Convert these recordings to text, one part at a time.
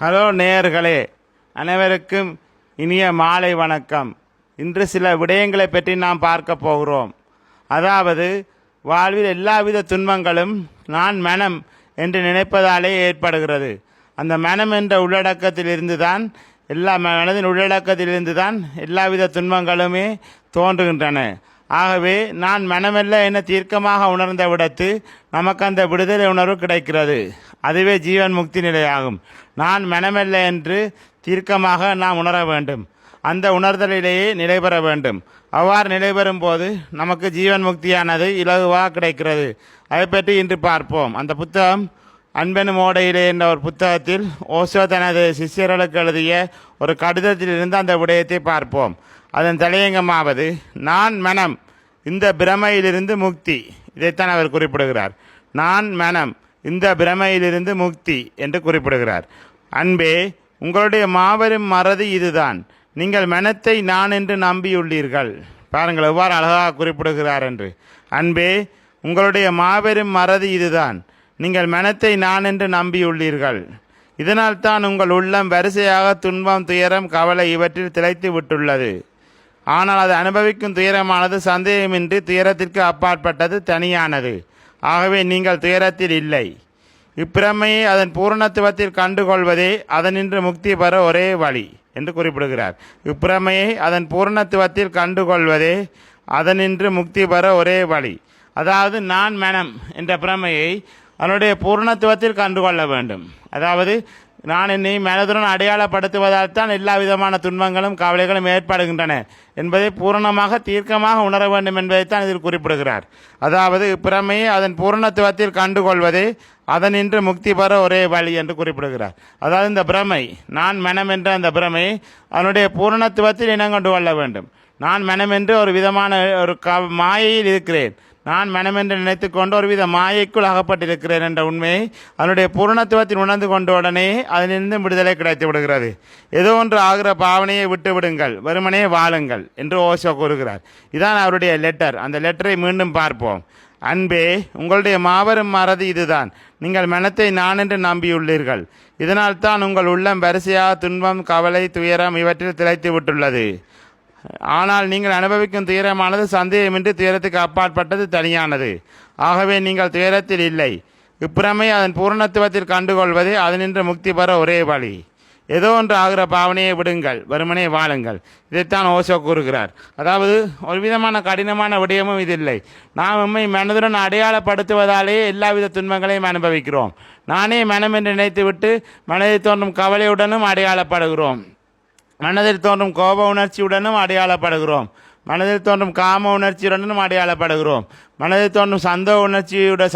Hello நேயர்களே, அனைவருக்கும் இனிய மாலை வணக்கம். இன்று சில விடயங்களை பற்றி நாம் பார்க்க போகிறோம். அதாவது வாழ்வில் எல்லாவித துன்பங்களும் நான் மனம் என்று நினைப்பதாலே ஏற்படுகிறது. அந்த மனம் என்ற உள்ளடக்கத்திலிருந்து தான் மனதின் உள்ளடக்கத்திலிருந்து தான் எல்லாவித துன்பங்களுமே தோன்றுகின்றன. ஆகவே நான் மனமல்ல என தீர்க்கமாக உணர்ந்த விடத்து நமக்கு அந்த விடுதலை உணர்வு கிடைக்கிறது. அதுவே ஜீவன் முக்தி நிலையாகும். நான் மனமல்ல என்று தீர்க்கமாக நாம் உணர வேண்டும். அந்த உணர்தலிலேயே நிலை பெற வேண்டும். அவ்வாறு நிலை பெறும் போது நமக்கு ஜீவன் முக்தியானது இலகுவாக கிடைக்கிறது. அதை பற்றி இன்று பார்ப்போம். அந்த புத்தகம் அன்பெனும் ஓடையிலே என்ற ஒரு புத்தகத்தில் ஓஷோ தனது சிஷ்யர்களுக்கு எழுதிய ஒரு கடிதத்தில் இருந்து அந்த விடயத்தை பார்ப்போம். அதன் தலையங்கமாவது நான் மனம் இந்த பிரமையிலிருந்து முக்தி. இதைத்தான் அவர் குறிப்பிடுகிறார். நான் மனம் இந்த பிரமையிலிருந்து முக்தி என்று குறிப்பிடுகிறார். அன்பே, உங்களுடைய மாபெரும் மறதி இதுதான். நீங்கள் மனத்தை நான் என்று நம்பியுள்ளீர்கள். பாருங்கள் எவ்வாறு அழகாக குறிப்பிடுகிறார் என்று. அன்பே, உங்களுடைய மாபெரும் மறதி இதுதான். நீங்கள் மனத்தை நான் என்று நம்பியுள்ளீர்கள். இதனால் தான் உங்கள் உள்ளம் வரிசையாக துன்பம், துயரம், கவலை இவற்றில் திளைத்து விட்டுள்ளது. ஆனால் அது அனுபவிக்கும் துயரமானது சந்தேகமின்றி துயரத்திற்கு அப்பாற்பட்டது, தனியானது. ஆகவே நீங்கள் துயரத்தில் இல்லை. இப்பிரமையை அதன் பூரணத்துவத்தில் கண்டுகொள்வதே அதனின்று முக்தி பெற ஒரே வழி என்று குறிப்பிடுகிறார். இப்பிரமையை அதன் பூரணத்துவத்தில் கண்டுகொள்வதே அதனின்று முக்தி பெற ஒரே வழி. அதாவது நான் மனம் என்ற பிரமையை அதனுடைய பூரணத்துவத்தில் கண்டுகொள்ள வேண்டும். அதாவது நான் என்னை மனதுடன் அடையாளப்படுத்துவதால் தான் எல்லா விதமான துன்பங்களும் கவலைகளும் ஏற்படுகின்றன என்பதை பூரணமாக தீர்க்கமாக உணர வேண்டும் என்பதைத்தான் இதில் குறிப்பிடுகிறார். அதாவது இப்பிரமையை அதன் பூரணத்துவத்தில் கண்டுகொள்வதே அதனின்று முக்தி பெற ஒரே வழி என்று குறிப்பிடுகிறார். அதாவது இந்த பிரமை நான் மனம் என்ற அந்த பிரமையை அதனுடைய பூரணத்துவத்தில் இனம் கொண்டு கொள்ள வேண்டும். நான் மனம் என்று ஒரு விதமான ஒரு மாயையில் இருக்கிறேன். நான் மனமென்று நினைத்து கொண்டு ஒருவித மாயைக்குள் அகப்பட்டிருக்கிறேன் என்ற உண்மையை அதனுடைய பூரணத்துவத்தில் உணர்ந்து கொண்ட உடனே அதிலிருந்து விடுதலை கிடைத்து விடுகிறது. ஏதோ ஒன்று ஆகிற பாவனையை விட்டு விடுங்கள், வெறுமனே வாழுங்கள் என்று ஓஷோ கூறுகிறார். இதான் அவருடைய லெட்டர். அந்த லெட்டரை மீண்டும் பார்ப்போம். அன்பே, உங்களுடைய மாபெரும் மறதி இதுதான். நீங்கள் மனத்தை நான் என்று நம்பியுள்ளீர்கள். இதனால் தான் உங்கள் உள்ளம் வரிசையாக துன்பம், கவலை, துயரம் இவற்றில் திளைத்து விட்டுள்ளது. ஆனால் நீங்கள் அனுபவிக்கும் துயரமானது சந்தேகமின்றி துயரத்துக்கு அப்பாற்பட்டது, தனியானது. ஆகவே நீங்கள் துயரத்தில் இல்லை. இப்பிரமை அதன் பூரணத்துவத்தில் கண்டுகொள்வதே அதனின்று முக்தி பெற ஒரே வழி. ஏதோ ஒன்று ஆகிற பாவனையை விடுங்கள், வெறுமனே வாழுங்கள். இதைத்தான் ஓஷோ கூறுகிறார். அதாவது ஒரு விதமான கடினமான விடயமும் இதில்லை. நாம் நம்மை மனதுடன் அடையாளப்படுத்துவதாலேயே எல்லாவித துன்பங்களையும் அனுபவிக்கிறோம். நானே மனம் என்று நினைத்துவிட்டு மனதில் தோன்றும் கவலையுடனும் அடையாளப்படுகிறோம். மனதில் தோன்றும் கோப உணர்ச்சியுடனும் அடையாளப்படுகிறோம். மனதில் தோன்றும் காம உணர்ச்சியுடனும் அடையாளப்படுகிறோம். மனதில் தோன்றும்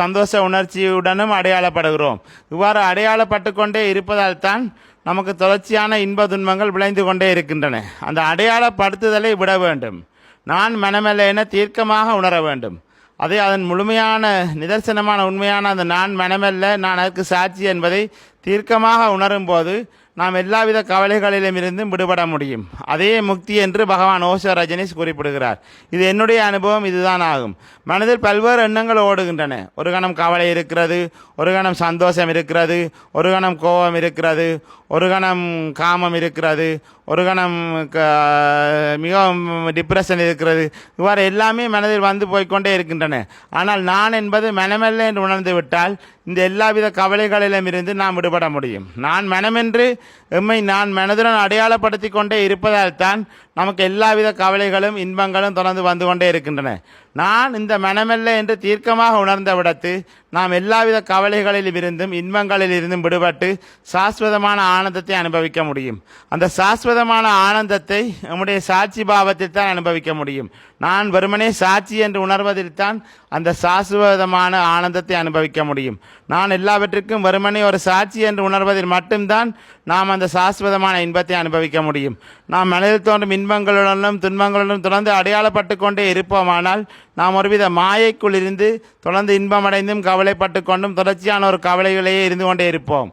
சந்தோஷ உணர்ச்சியுடனும் அடையாளப்படுகிறோம். இவ்வாறு அடையாளப்பட்டு கொண்டே இருப்பதால் தான் நமக்கு தொடர்ச்சியான இன்ப துன்பங்கள் விளைந்து கொண்டே இருக்கின்றன. அந்த அடையாளப்படுத்துதலை விட வேண்டும். நான் மனமல்ல என தீர்க்கமாக உணர வேண்டும். அதை அதன் முழுமையான நிதர்சனமான உண்மையான அந்த நான் மனமல்ல, நான் அதற்கு சாட்சி என்பதை தீர்க்கமாக உணரும் போது நாம் எல்லாவித கவலைகளிலும் இருந்தும் விடுபட முடியும். அதே முக்தி என்று பகவான் ஓஷோ ரஜனீஷ் குறிப்பிடுகிறார். இது என்னுடைய அனுபவம் இதுதான் ஆகும். மனதில் பல்வேறு எண்ணங்கள் ஓடுகின்றன. ஒரு கணம் கவலை இருக்கிறது, ஒரு கணம் சந்தோஷம் இருக்கிறது, ஒரு கணம் கோபம் இருக்கிறது, ஒரு கணம் காமம் இருக்கிறது, ஒரு கணம் மிகவும் டிப்ரெஷன் இருக்கிறது. இவ்வாறு எல்லாமே மனதில் வந்து போய்கொண்டே இருக்கின்றன. ஆனால் நான் என்பது மனமல்ல என்று உணர்ந்து விட்டால் இந்த எல்லாவித கவலைகளிலும் இருந்து நாம் விடுபட முடியும். நான் மனமென்று எம்மை நான் மனதுடன் அடையாளப்படுத்தி கொண்டே இருப்பதால் தான் நமக்கு எல்லாவித கவலைகளும் இன்பங்களும் தொடர்ந்து வந்து கொண்டே இருக்கின்றன. நான் இந்த மனமல்ல என்று தீர்க்கமாக உணர்ந்த விடத்து நாம் எல்லாவித கவலைகளில் இருந்தும் இன்பங்களில் இருந்தும் விடுபட்டு சாஸ்வதமான ஆனந்தத்தை அனுபவிக்க முடியும். அந்த சாஸ்வதமான ஆனந்தத்தை நம்முடைய சாட்சி பாவத்தில் தான் அனுபவிக்க முடியும். நான் வெறுமனே சாட்சி என்று உணர்வதில் தான் அந்த சாஸ்வதமான ஆனந்தத்தை அனுபவிக்க முடியும். நான் எல்லாவற்றிற்கும் வெறுமனே ஒரு சாட்சி என்று உணர்வதில் மட்டும்தான் நாம் அந்த சாஸ்வதமான இன்பத்தை அனுபவிக்க முடியும். நாம் மனதில் தோன்றும் இன்பங்களுடனும் துன்பங்களுடனும் தொடர்ந்து அடையாளப்பட்டு கொண்டே இருப்போமானால் நாம் ஒருவித மாயைக்குள் இருந்து தொடர்ந்து இன்பமடைந்தும் கவலைப்பட்டு கொண்டும் தொடர்ச்சியான ஒரு கவலைகளையே இருந்து கொண்டே இருப்போம்.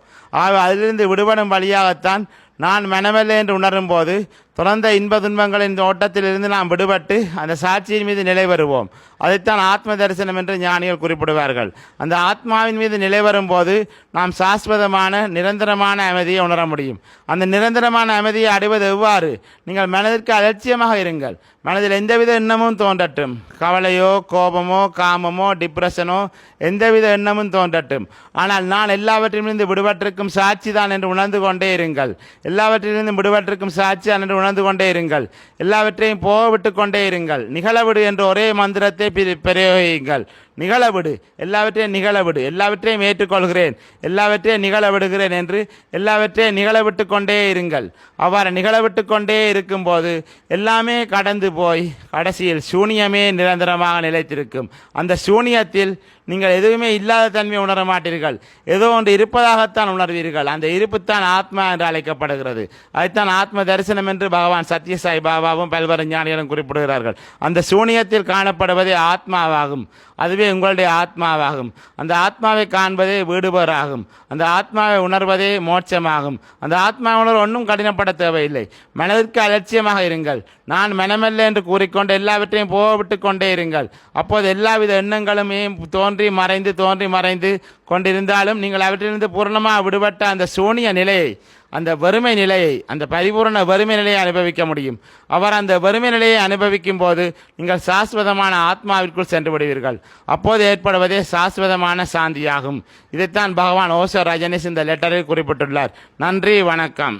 அதிலிருந்து விடுபடும் வழியாகத்தான் நான் மனமல்ல என்று உணரும் போது தொடர்ந்த இன்ப துன்பங்களின் ஓட்டத்திலிருந்து நாம் விடுபட்டு அந்த சாட்சியின் மீது நிலை வருவோம். அதைத்தான் ஆத்ம தரிசனம் என்று ஞானிகள் குறிப்பிடுவார்கள். அந்த ஆத்மாவின் மீது நிலை வரும்போது நாம் சாஸ்வதமான நிரந்தரமான அமைதியை உணர முடியும். அந்த நிரந்தரமான அமைதியை அடைவது எவ்வாறு? நீங்கள் மனதிற்கு அலட்சியமாக இருங்கள். மனதில் எந்தவித எண்ணமும் தோன்றட்டும், கவலையோ கோபமோ காமமோ டிப்ரெஷனோ எந்தவித எண்ணமும் தோன்றட்டும், ஆனால் நான் எல்லாவற்றிலிருந்து விடுபட்டிருக்கும் சாட்சி தான் என்று உணர்ந்து கொண்டே இருங்கள். எல்லாவற்றிலிருந்து விடுபட்டிருக்கும் சாட்சி தான் என்று உணர்ந்து கொண்டே இருங்கள். எல்லாவற்றையும் போக விட்டு கொண்டே இருங்கள். நிகழவிடு என்ற ஒரே மந்திரத்தை பிரயோகியுங்கள். நிகழவிடு, எல்லாவற்றையும் நிகழவிடு, எல்லாவற்றையும் ஏற்றுக்கொள்கிறேன், எல்லாவற்றையும் நிகழவிடுகிறேன் என்று எல்லாவற்றையும் நிகழவிட்டு கொண்டே இருங்கள். அவ்வாறு நிகழவிட்டு கொண்டே இருக்கும்போது எல்லாமே கடந்து போய் கடைசியில் சூனியமே நிரந்தரமாக நிலைத்திருக்கும். அந்த சூனியத்தில் நீங்கள் எதுவுமே இல்லாத தன்மையை உணர மாட்டீர்கள். ஏதோ ஒன்று இருப்பதாகத்தான் உணர்வீர்கள். அந்த இருப்புத்தான் ஆத்மா என்று அழைக்கப்படுகிறது. அதைத்தான் ஆத்ம தரிசனம் என்று பகவான் சத்யசாய் பாபாவும் பல்வேறு ஞானிகளும் குறிப்பிடுகிறார்கள். அந்த சூனியத்தில் காணப்படுவதே ஆத்மாவாகும். அதுவே உங்களுடைய ஆத்மாவாகும். அந்த ஆத்மாவை காண்பதே வீடுபேறாகும். அந்த ஆத்மாவை உணர்வதே மோட்சமாகும். அந்த ஆத்மா உணர்வு ஒன்றும் கடினப்பட தேவையில்லை. மனதிற்கு அலட்சியமாக இருங்கள். நான் மனமல்ல என்று கூறிக்கொண்டு எல்லாவற்றையும் போகவிட்டு கொண்டே இருங்கள். அப்போது எல்லாவித எண்ணங்களுமே தோன்றி மறைந்து கொண்டிருந்தாலும் நீங்கள் அவற்றிலிருந்து பூர்ணமாக விடுபட்ட அந்த சூனிய நிலையை, அந்த வறுமை நிலையை, அந்த பரிபூர்ண வறுமை நிலையை அனுபவிக்க முடியும். அவர் அந்த வறுமை நிலையை அனுபவிக்கும் போது நீங்கள் சாஸ்வதமான ஆத்மாவிற்குள் சென்று விடுவீர்கள். அப்போது ஏற்படுவதே சாஸ்வதமான சாந்தியாகும். இதைத்தான் பகவான் ஓஷோ ரஜனீஷ் இந்த லெட்டரில் குறிப்பிட்டுள்ளார். நன்றி, வணக்கம்.